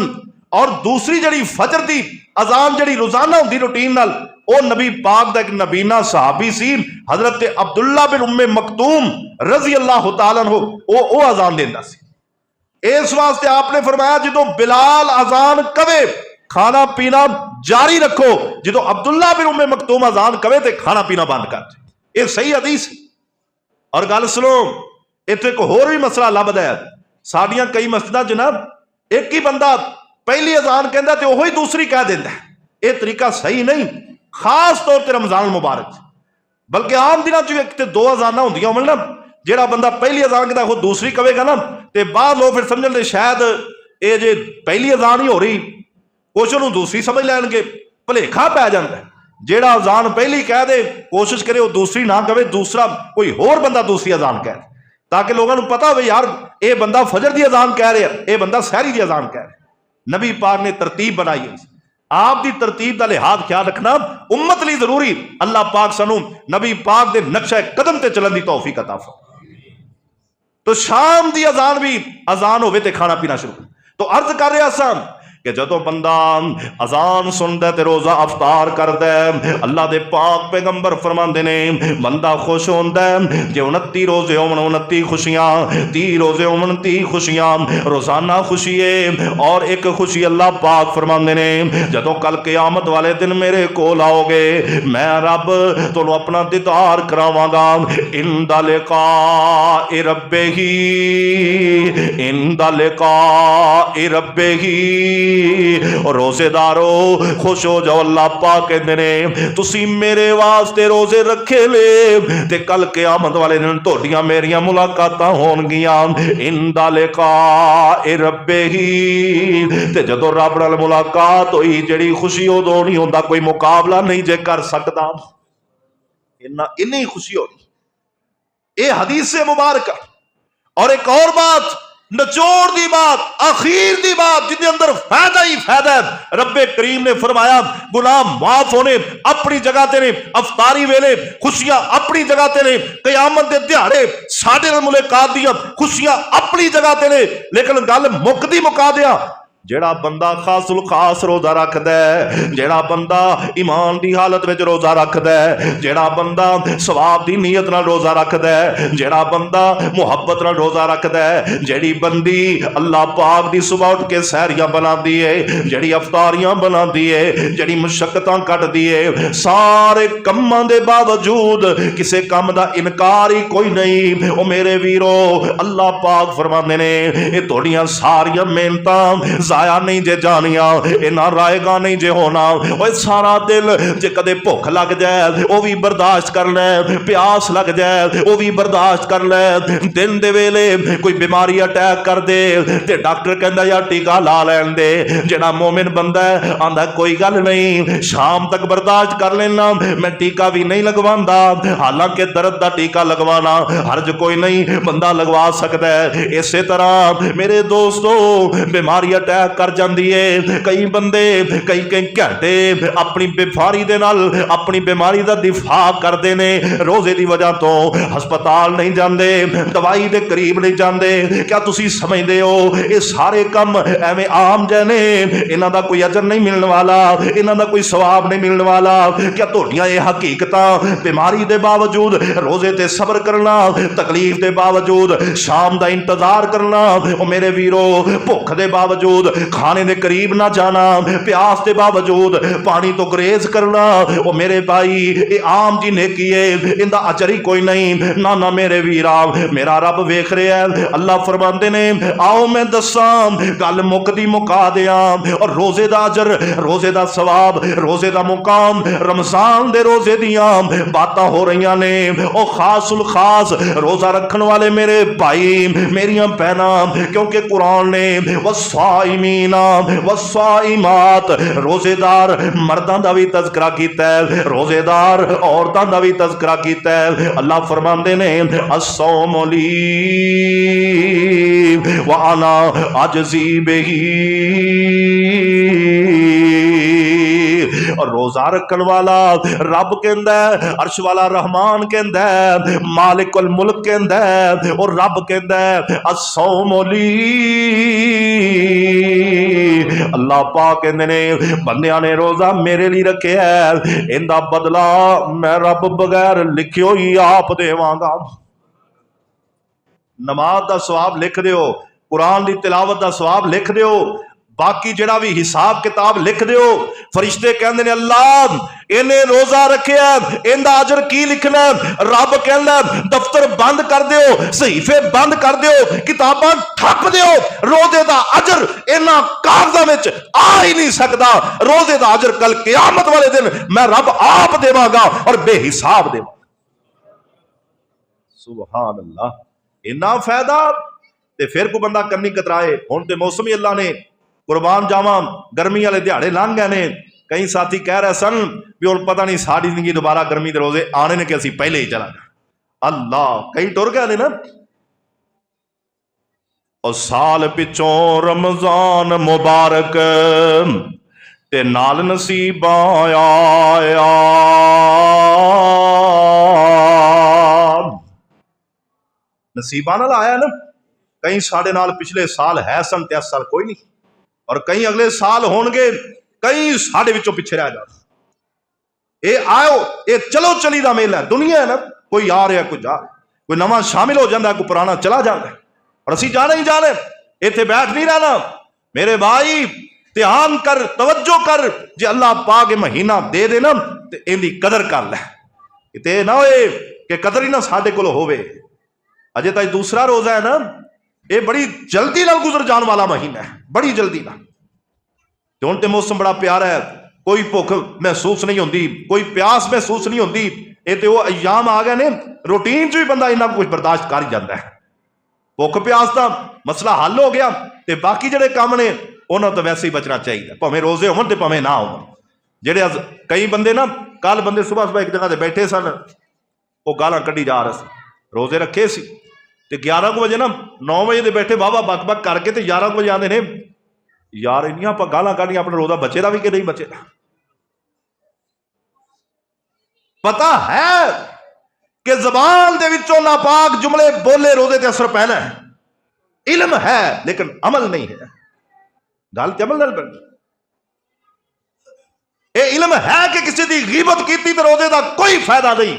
اور دوسری جڑی فجر دی اذان جڑی روزانہ ہوندی روٹین نال وہ نبی پاک دا ایک نبینا صحابی سی حضرت عبداللہ بن ام مکتوم رضی اللہ تعالیٰ عنہ وہ اذان دیندا سی۔ اس واسطے آپ نے فرمایا جدو بلال اذان کہے کھانا پینا جاری رکھو، جدو عبداللہ بن ام مکتوم اذان کہے تے کھانا پینا بند کر دے۔ یہ صحیح حدیث ہے۔ اور گل سنو، اتنے ایک ہور بھی مسئلہ لبدا ہے. ساڈیاں کئی مسجداں جناب ایک ہی بندہ پہلی اذان کہندا تے وہی دوسری کہہ دیندا ہے. یہ طریقہ صحیح نہیں، خاص طور تے رمضان المبارک، بلکہ عام دنوں چ ایک تے دو اذاناں ہوندیاں ہون نا، جیڑا بندہ پہلی اذان کہندا وہ دوسری کہے گا نا، تے بعد لوگ پھر سمجھن دے شاید اے جے پہلی اذان ہی ہو رہی، کچھ انہوں دوسری سمجھ لین گے، بھلیکھا پی جاندا ہے. جیڑا اذان پہلی کہہ دے کوشش کرے وہ دوسری نہ کہے، دوسرا کوئی ہور بندہ دوسری اذان کہہ دے، تاکہ لوگوں کو پتا ہو یار اے بندہ فجر دی اذان کہہ رہا ہے، اے بندہ سحری دی اذان کہہ رہا ہے. نبی پاک نے ترتیب بنائی ہے، آپ دی ترتیب دا لحاظ خیال رکھنا امت لی ضروری. اللہ پاک سنو نبی پاک دے نقشہ قدم تے چلن دی توفیق عطا فرمائے. تو شام دی اذان بھی اذان ہوئے تے کھانا پینا شروع. تو عرض کر رہا سا کہ جدو بندہ اذان سندا تے روزہ افطار کردا ہے، اللہ دے پاک پیغمبر فرماندے نے بندہ خوش ہوندا ہے. جے 29 روزے ہون 29 خوشیاں، 30 روزے ہون 30 خوشیاں، روزانہ خوشی ہے. اور ایک خوشی اللہ پاک فرماندے نے جدو کل قیامت والے دن میرے کول آؤ گے، میں رب تانوں اپنا دیدار کراواں گا. عند لقاء ربہ، عند لقاء ربہ. اور روزے دارو خوش ہو جاؤ، اللہ پاک کہندے نے تسی میرے واسطے روزے رکھے لے تے کل قیامت والے دن تہاڈیاں میریاں ملاقاتاں ہون گیاں. عند لقاء ربہ، تے جدوں رب نال ملاقات ہوئی جڑی خوشی ادوں نہیں ہوندا، کوئی مقابلہ نہیں جے کر سکدا، انی خوشی ہونی. اے حدیث مبارکہ. اور ایک اور بات، نچوڑ دی بات، اخیر دی بات جن کے اندر فائدہ ہی فائدہ ہے. رب کریم نے فرمایا گناہ معاف ہونے اپنی جگہ تے نے، افطاری ویلے خوشیاں اپنی جگہ تے نے، قیامت دے دیہاڑے ساڈے نال ملاقات دیاں خوشیاں اپنی جگہ تے نے. لیکن گل مکدی مکا دیاں، جیڑا بندہ خاص الخاص روزہ رکھدا ہے، جیڑا بندہ ایمان دی حالت وچ روزہ رکھدا ہے، جیڑا بندہ ثواب دی نیت نال روزہ رکھدا ہے، جیڑا بندہ محبت نال روزہ رکھدا ہے، جیڑی بندی اللہ پاک دی صبح اٹھ کے سحریاں بناندی ہے، جیڑی افطاریاں بناندی ہے، جیڑی مشقتاں کٹدی ہے، سارے کماں دے باوجود کسے کم دا انکار ہی کوئی نہیں. او میرے ویرو اللہ پاک فرماندے نے اے تہاڈیاں ساریاں محنتاں ضائع نہیں جے جانیاں، انہاں رائے گا نہیں جے ہونا. اوے سارا دل جے کدے بھوک لگ جائے او بھی برداشت کر لے، پیاس لگ جائے او بھی برداشت کر لے، دن دے ویلے کوئی بیماری اٹیک کر دے تے ڈاکٹر کہندا یا ٹیکا لا لین دے. جڑا مومن بندہ ہے آندا کوئی گل نہیں، شام تک برداشت کر لینا، میں ٹیکا بھی نہیں لگواندا، حالانکہ درد دا ٹیکا لگوانا حرج کوئی نہیں، بندہ لگوا سکتا ہے. اسی طرح میرے دوستو بیماری اٹیک کر جاندی ہے، کئی بندے کئی گھنٹے اپنی بیماری دے نال اپنی بیماری دا دفاع کردے نے، روزے دی وجہ تو ہسپتال نہیں جاندے، دوائی دے قریب نہیں جاندے. کیا تسی سمجھدے ہو یہ سارے کم ایویں عام جے نے، انہاں دا کوئی اجر نہیں ملن والا، انہاں دا کوئی ثواب نہیں ملن والا؟ کیا تہاڈیاں یہ حقیقتاں بیماری دے باوجود روزے تے صبر کرنا، تکلیف دے باوجود شام دا انتظار کرنا، او میرے ویرو بھوک دے باوجود کھانے دے قریب نہ جانا، پیاس دے باوجود پانی تو گریز کرنا، او میرے بھائی اے عام جی نیکی ہے، اندا اجر ہی کوئی نہیں. نہ میرے ویرا میرا رب ویکھ رہا ہے. اللہ فرماندے نے آؤ میں دساں گل مکدی مکا دیاں. اور روزے دا اجر، روزے دا ثواب، روزے دا مقام، رمضان دے روزے دیاں باتاں ہو رہیاں نے. او خاص الخاص روزہ رکھن والے میرے بھائی میریاں بہناں، کیونکہ قرآن نے والصائمین والصائمات، روزے دار مرداں دا بھی تذکرہ کیتا ہے، روزے دار عورتاں دا بھی تذکرہ کیتا ہے. اللہ فرماندے نے الصوم لی وانا اجزی بہی. اور روزہ رکھن والا رب کہندا ہے، عرش والا رحمان کہندا ہے، مالک الملک کہندا ہے، اور رب کہندا ہے الصوم لی. اللہ پاک کہندے نے بندیاں نے روزہ میرے لیے رکھے ہے، اندا بدلہ میں رب بغیر لکھیو ہی آپ دیواں گا. نماز دا ثواب لکھ دیو، قرآن دی تلاوت دا ثواب لکھ دیو، باقی جڑا بھی حساب کتاب لکھ دیو فرشتے کہندے نے اللہ انہیں روزہ رکھیا ایندا اجر کی لکھنا رب کہندا دفتر بند کر دیو صحیفے بند کر دیو کتاباں ٹھپ دیو روزے دا اجر انہاں کاغذاں وچ آ ہی نہیں سکدا روزے دا اجر کل قیامت والے دن میں رب آپ دیواں گا اور بے حساب دیواں سبحان اللہ اتنا فائدہ تے پھر کو بندہ کنی کترائے ہن تے موسم ہی اللہ نے قربان جاواں گرمی والے دیہاڑے لنگ گئے نے کئی ساتھی کہہ رہے سن بھی ہن پتہ نہیں ساری زندگی دوبارہ گرمی دے روزے آنے نے کہ اسی پہلے ہی چلا گئے اللہ کئی ٹر گئے نے نا اور سال پچھوں رمضان مبارک تے نال نصیب آیا نصیبہ نال آیا نا کئی ساڑھے نال پچھلے سال ہے سن تے اس سال کوئی نہیں اور کئی اگلے سال ہون گے کئی ساڑھے وچوں پیچھے رہ جانا اے آؤ اے چلو چلی دا میلہ ہے دنیا ہے نا کوئی آ رہا ہے کوئی جا رہا ہے کوئی نواں شامل ہو جاتا ہے کوئی پرانا چلا جاتا ہے اور اسی جانے ہی جانے ایتھے بیٹھ نہیں رہنا میرے بھائی دھیان کر توجہ کر جے اللہ پاک مہینہ دے دے نا تے ایندی قدر کر لے تے نہ ہوئے کہ قدر ہی نہ ساڈے کول ہوے اجے تائی دوسرا روزہ ہے نا یہ بڑی جلدی نال گزر جان والا مہینہ ہے بڑی جلدی نال ہن تے موسم بڑا پیارا ہے کوئی بھوک محسوس نہیں ہوندی کوئی پیاس محسوس نہیں ہوندی یہ تے وہ ایام آ گئے نے روٹین چ بھی بندہ اتنا کچھ برداشت کر ہی جاندا ہے بھوک پیاس دا مسئلہ حل ہو گیا تے باقی جڑے کام نے انہاں تو ویسے ہی بچنا چاہیے بھاویں روزے ہون تے بھاویں نہ ہون جڑے کئی بندے نا کل بندے صبح صبح ایک جگہ تے بیٹھے سن وہ گالاں کڈی جا رہے سن روزے رکھے سی تے 11 بجے نا 9 بجے دے بیٹھے بابا بک بک کر کے تے 11 بجے آندے نے یار انیاں آپ گالاں کڈیاں اپنا روزہ بچے دا بھی کہ نہیں بچے دا پتہ ہے کہ زبان دے وچوں ناپاک جملے بولے روزے تے اثر پینا ہے علم ہے لیکن عمل نہیں ہے گل تے عمل نال بننی اے علم ہے کہ کسی دی غیبت کیتی تے روزے دا کوئی فائدہ نہیں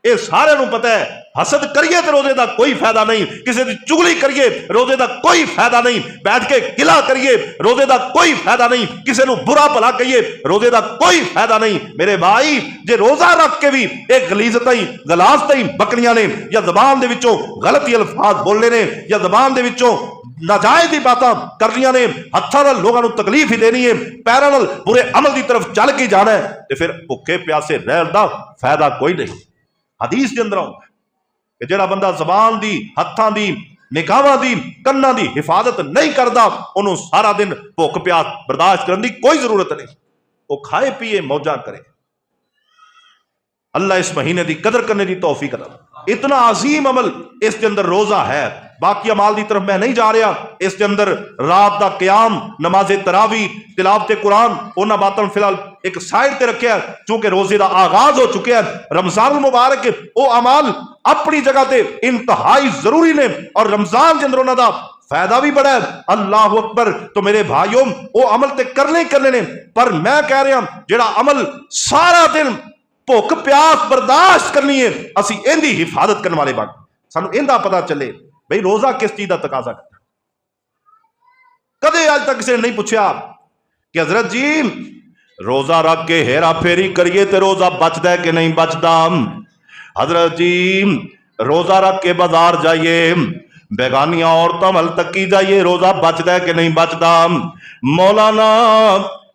اے سارے نوں پتہ ہے حسد کریے تے روزے دا کوئی فائدہ نہیں کسی دی چگلی کریے روزے دا کوئی فائدہ نہیں بیٹھ کے گلا کریے روزے دا کوئی فائدہ نہیں کسی نو برا بھلا کہیے روزے دا کوئی فائدہ نہیں میرے بھائی جے روزہ رکھ کے بھی ایک غلیظتیں غلاظتیں بکریاں نے یا زبان دے وچوں غلطی الفاظ بولنے نے یا زبان دے وچوں ناجائز دی باتاں کرنیاں نے ہتھاں نال لوگاں نوں تکلیف ہی دینی ہے پیراں نال برے عمل دی طرف چل کے جانا ہے تے پھر بھکے پیاسے رہن دا فائدہ کوئی نہیں حدیث دے اندر آؤں کہ جڑا بندہ زبان دی ہتھاں دی نگاہاں دی کناں دی حفاظت نہیں کردا انہوں سارا دن بھوک پیاس برداشت کرن دی کوئی ضرورت نہیں وہ کھائے پیے موجاں کرے اللہ اس مہینے دی قدر کرنے دی توفیق عطا اتنا عظیم عمل اس کے اندر روزہ ہے باقی عمال دی طرف میں نہیں جا رہا اس کے اندر رات دا قیام نماز تراویح تلاوت قرآن انہاں باتاں فی الحال ایک سائڈ تے رکھیا ہے چونکہ روزے دا آغاز ہو چکے ہیں رمضان المبارک او عمال اپنی جگہ تے انتہائی ضروری نے اور رمضان کے اندر انہاں دا فائدہ بھی بڑا ہے اللہ اکبر تو میرے بھائیوں وہ عمل تے کرنے نے پر میں کہہ رہا ہوں جڑا عمل سارا دن بھوک پیاس برداشت کرنی ہے اسی ایندی حفاظت کرنے والے بن سانو ایندا پتہ چلے بھئی روزہ کس چیز دا تقاضا کرتا کدے آج تک کسی نے نہیں پوچھا کہ حضرت جی روزہ رکھ کے ہیرا پھیری کریے تے روزہ بچدا ہے کہ نہیں بچدا حضرت جی روزہ رکھ کے بازار جائیے بیگانیاں عورتاں ول تکی جائیے روزہ بچدا ہے کہ نہیں بچدا مولانا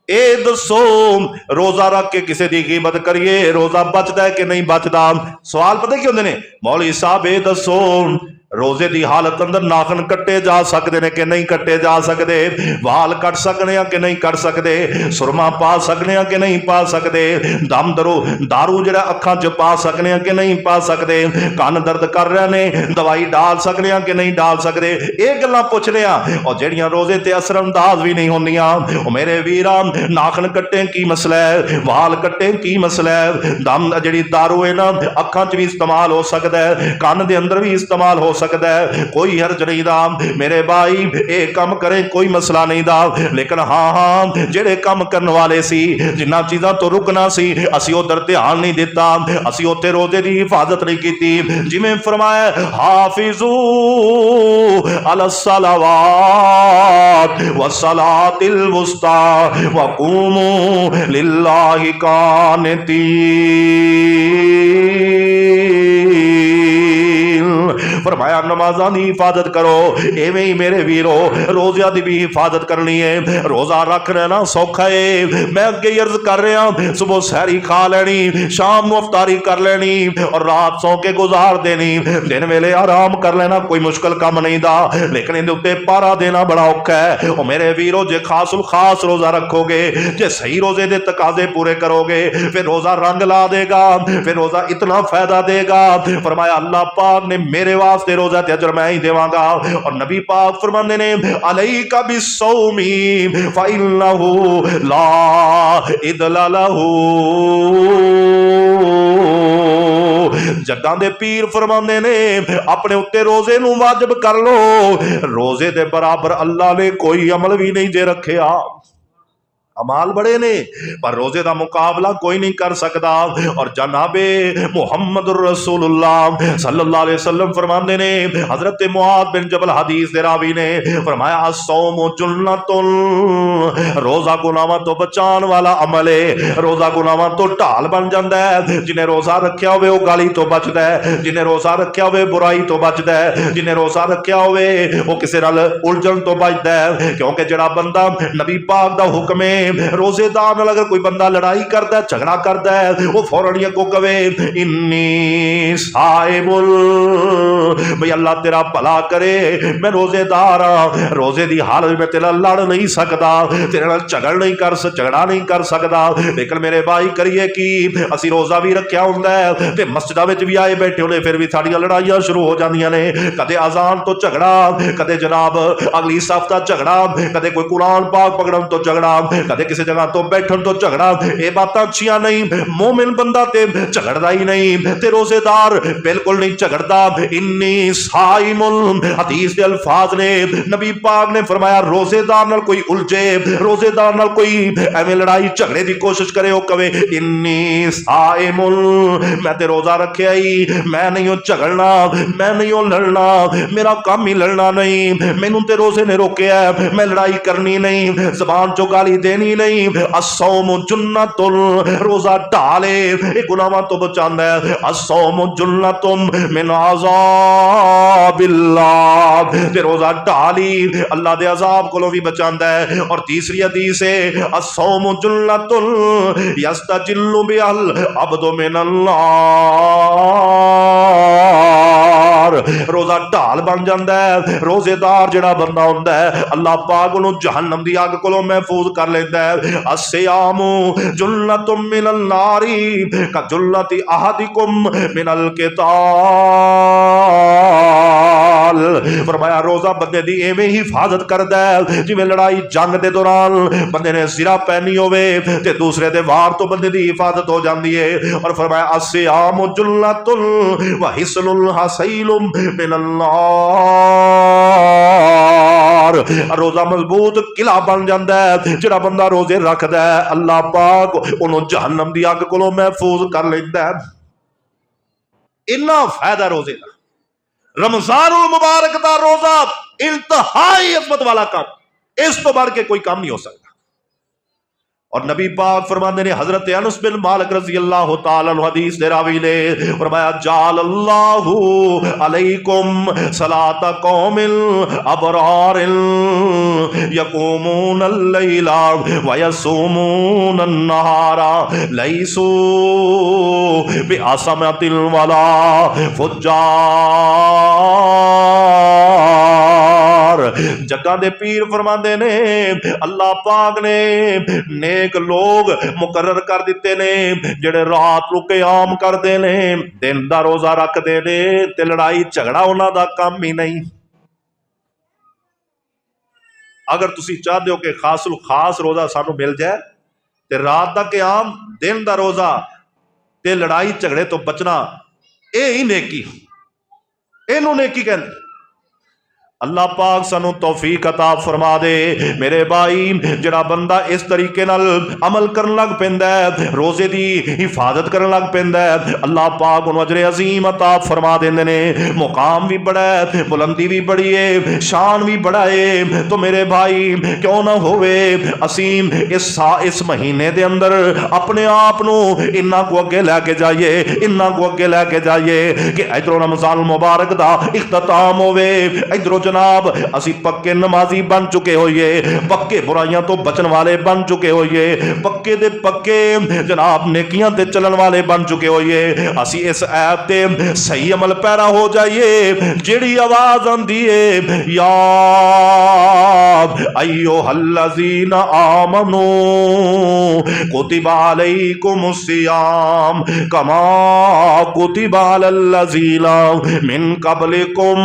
اے دسو روزہ رکھ کے کسی دی غیبت کریے روزہ بچدا ہے کہ نہیں بچدا سوال پتہ کی ہوندے نے مولوی صاحب اے دسو روزے دی حالت اندر ناخن کٹے جا سکتے نے کہ نہیں کٹے جا سکتے وال کٹ سکنے ہیں کہ نہیں کٹ سکتے سرما پا سکنے ہیں کہ نہیں پا سکتے دم دارو جڑا اکھاں چ پا سکنے ہیں کہ نہیں پا سکتے کان درد کر رہے نے دوائی ڈال سکنے ہیں کہ نہیں ڈال سکتے یہ گلاں پوچھ رہے ہیں اور جڑیاں روزے تے اثر انداز بھی نہیں ہوندیاں او میرے ویراں ناخن کٹے کی مسئلہ ہے وال کٹے کی مسئلہ ہے دم جڑی دارو ہے نا اکھاں چ بھی استعمال ہو سکتا ہے کان دے اندر بھی استعمال ہو سکتا سکتا ہے، کوئی حرج نہیں دا میرے بھائی، اے کم کریں کوئی مسئلہ نہیں دا، لیکن ہاں جڑے کم کرن والے سی جنہ چیزاں تو رکنا سی اسی ادھر دھیان نہیں دیتا، اسی اوتے روزے دی حفاظت نہیں کیتی، جی میں فرمایا حافظو علی الصلوات والصلاۃ الوسطی وقوموا للہ قانتین، فرمایا نمازاں دی حفاظت کرو، ایویں ہی میرے ویرو روزیاں دی بھی حفاظت کرنی ہے۔ روزہ رکھ رہنا سوکھا ہے، میں اگے عرض کر رہا ہوں، صبح سحری کھا لینی، شام نو افطاری کر لینی اور رات سو کے گزار دینی، دن ویلے آرام کر لینا کوئی مشکل کام نہیں دا، لیکن اندے اوتے پارا دینا بڑا اوکھا ہے۔ او میرے ویرو جے خاص الخاص روزہ رکھو گے، جے صحیح روزے دے تقاضے پورے کرو گے، پھر روزہ رنگ لا دے گا، پھر روزہ اتنا فائدہ دے گا۔ فرمایا اللہ پاک نے میرے واسطے روزہ تے اجر میں ہی دیواں گا، اور نبی پاک فرماندے نے علیک بالصوم فإنہ لا عدل لہ، جگاں دے پیر فرماندے نے اپنے اتے روزے نو واجب کر لو، روزے دے برابر اللہ نے کوئی عمل بھی نہیں جے رکھیا، امال بڑے نے پر روزے دا مقابلہ کوئی نہیں کر سکتا۔ اور جناب محمد الرسول اللہ صلی اللہ علیہ وسلم فرماندے نے، حضرت معاذ بن جبل حدیث دے راوی نے فرمایا الصوم جنۃ، روزہ گناہاں تو بچان والا عمل ہے، روزہ گناہاں تو ڈھال بن جاندا ہے، جنہیں روزہ رکھیا ہوئے وہ گالی تو بچدا ہے، جنہیں روزہ رکھیا ہوئے برائی تو بچدا ہے، جنہیں روزہ رکھیا ہوئے وہ کسی نال الجھن تو بچدا ہے، کیونکہ جڑا بندہ نبی پاک دا حکم ہے روزے دار نال اگر کوئی بندہ لڑائی کرتا ہے جھگڑا کرتا ہے وہ فوراً یہ کو کہے انی صائم، بھئی اللہ تیرا بھلا کرے میں روزے دار ہاں، روزے دی حالت میں تیرا لڑ نہیں سکتا، تیرے نال جھگڑا نہیں کر سکتا، لیکن میرے بھائی کریے کی اسی روزہ بھی رکھیا ہوندا ہے تے مسجداں وچ بھی آئے بیٹھے ہونے پھر بھی ساڈیاں لڑائیاں شروع ہو جاندیاں نے، کدے اذان تو جھگڑا، کدے جناب اگلی صف دا جھگڑا، کدے کوئی قرآن پاک پکڑن تو جھگڑا، کدے کسی جگہ تو بیٹھن تو جھگڑا، اے باتاں اچھیاں نہیں، مومن بندہ تے جھگڑدا ہی نہیں تے روزے دار بالکل نہیں جھگڑدا۔ انی صائم، حدیث کے الفاظ نے نبی پاک نے فرمایا روزے دار نال کوئی الجھے، روزے دار نال کوئی ایویں لڑائی جھگڑے دی کوشش کرے او کہے انی صائم، میں تے روزہ رکھیا ہی، میں نہیں جھگڑنا، میں نہیں لڑنا، میرا کام ہی لڑنا نہیں، مینوں تے روزے نے روکیا ہے، میں لڑائی کرنی نہیں، زبان چوں گالی دینی نہیں، الصوم جنۃ، روزہ ڈالے یہ گناہاں تو بچاندا ہے، الصوم جنۃ من عذاب اللہ، تے روزہ ڈالی اللہ دے عذاب کولوں بھی بچاندا ہے۔ اور تیسری حدیث ہے الصوم جنۃ یستجل بها العبد من النار، روزہ ڈال بن جاندا ہے، روزے دار جڑا بندہ ہوندا ہے اللہ پاک انہوں جہنم دی اگ کولوں محفوظ کر لیندا ہے۔ الصیام جنۃ من النار کجنۃ احدکم من القتال، فرمایا روزہ بندے دی ایویں ہی حفاظت کردا ہے جویں لڑائی جنگ دے دوران بندے نے زرہ پہنی ہوے تے دوسرے دے وار تو بندے دی حفاظت ہو جاندی ہے۔ اور فرمایا الصیام جنۃ وحصن الحصیل من النار، روزہ مضبوط قلعہ بن جاندا ہے، جڑا بندہ روزے رکھدا ہے اللہ پاک انہوں جہنم دی اگ کولوں محفوظ کر لیندا ہے۔ اتنا فائدہ روزے دا، رمضان المبارک دا روزہ انتہائی عظمت والا کام، اس تو بڑھ کے کوئی کام نہیں ہو سکتا۔ اور نبی پاک فرماندے نے حضرت انس بن مالک رضی اللہ تعالی عنہ حدیث دے راوی نے فرمایا جعل اللہ علیکم صلاۃ قوم ابرار یقومون اللیل ویصومون النہار لیسوا بعصمۃ ولا فجار، جگہ دے پیر فرماندے نے اللہ پاک نے نیک لوگ مقرر کر دیتے نے جڑے رات نو قیام کردے نے، دن دا روزہ رکھ دے نے تے لڑائی جھگڑا انہاں دا کام ہی نہیں۔ اگر تسی چاہتے ہو کہ خاص الخاص روزہ سانو مل جائے تے رات دا قیام، دن دا روزہ تے لڑائی جھگڑے تو بچنا، اے ہی نیکی۔ ਇਹਨੂੰ ਨੇਕੀ ਕਹਿੰਦੇ। اللہ پاک سانو توفیق عطا فرما دے میرے بھائی، جڑا بندہ اس طریقے نال عمل کرن لگ پیندا ہے، روزے دی حفاظت کرن لگ پیندا ہے، اللہ پاک انہوں اجر عظیم عطا فرما دیندے نے، مقام بھی بڑا ہے، بلندی بھی بڑی ہے، شان بھی بڑا ہے۔ تو میرے بھائی کیوں نہ ہوئے اسیم اس مہینے دے اندر اپنے آپ نو انہاں کو اگے لے کے جائیے، انہاں کو اگے لے کے جائیے کہ ادھروں رمضان المبارک دا اختتام ہوئے، ادھروں جناب اسی پکے نمازی بن چکے ہوئیے، پکے برائیاں تو بچن والے بن چکے ہوئیے، پکے دے پکے جناب نیکیاں تے چلن والے بن چکے ہوئیے، اسی اس آیت تے صحیح عمل پیرا ہو جائیے جیڑی آواز آندی ہے یا ایھا الذین آمنوا کتب علیکم الصیام کما کتب علی الذین من قبلکم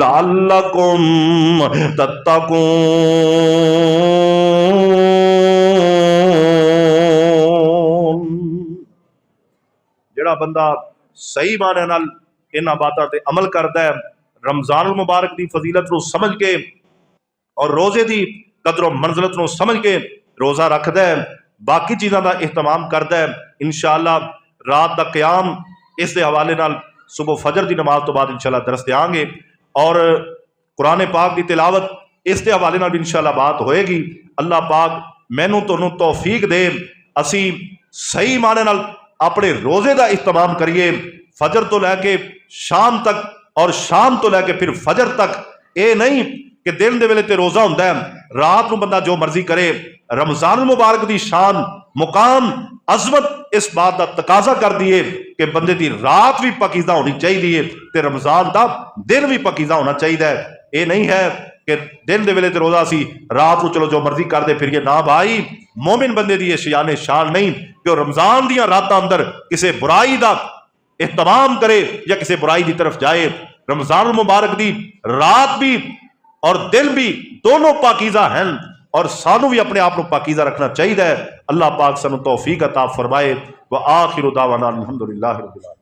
لعلکم تتقون۔ جڑا بندہ صحیح معنی نال انہاں باتاں تے عمل کردا ہے، رمضان المبارک دی فضیلت نو سمجھ کے اور روزے دی قدر و منزلت نو سمجھ کے روزہ رکھدا ہے، باقی چیزاں دا اہتمام کردا ہے، انشاءاللہ رات دا قیام اس دے حوالے نال صبح فجر دی نماز تو بعد انشاءاللہ درس دے آنگے، اور قرآن پاک دی تلاوت اس دے حوالے نال بھی انشاءاللہ بات ہوئے گی۔ اللہ پاک مینوں تانوں توفیق دے اسی صحیح معنی نال اپنے روزے دا اہتمام کریے، فجر تو لے کے شام تک اور شام تو لے کے پھر فجر تک۔ اے نہیں کہ دن دے ویلے تے روزہ ہوندا ہے، رات نو بندہ جو مرضی کرے۔ رمضان المبارک دی شان، مقام، عظمت اس بات دا تقاضا کر دیے کہ بندے دی رات بھی پاکیزہ ہونی چاہیے تے رمضان دا دن بھی پاکیزہ ہونا چاہیے۔ اے نہیں ہے کہ دن دے ویلے تے روزہ سی، رات کو چلو جو مرضی کر دے پھر یہ نہ بھائی، مومن بندے دی یہ شان نہیں کہ رمضان دیاں راتاں اندر کسے برائی دا اہتمام کرے یا کسی برائی دی طرف جائے۔ رمضان المبارک دی رات بھی اور دل بھی دونوں پاکیزہ ہیں، اور سانو بھی اپنے آپ کو پاکیزہ رکھنا چاہیے۔ اللہ پاک سانو توفیق عطا فرمائے۔ وآخر دعوانا الحمدللہ رب العالمین۔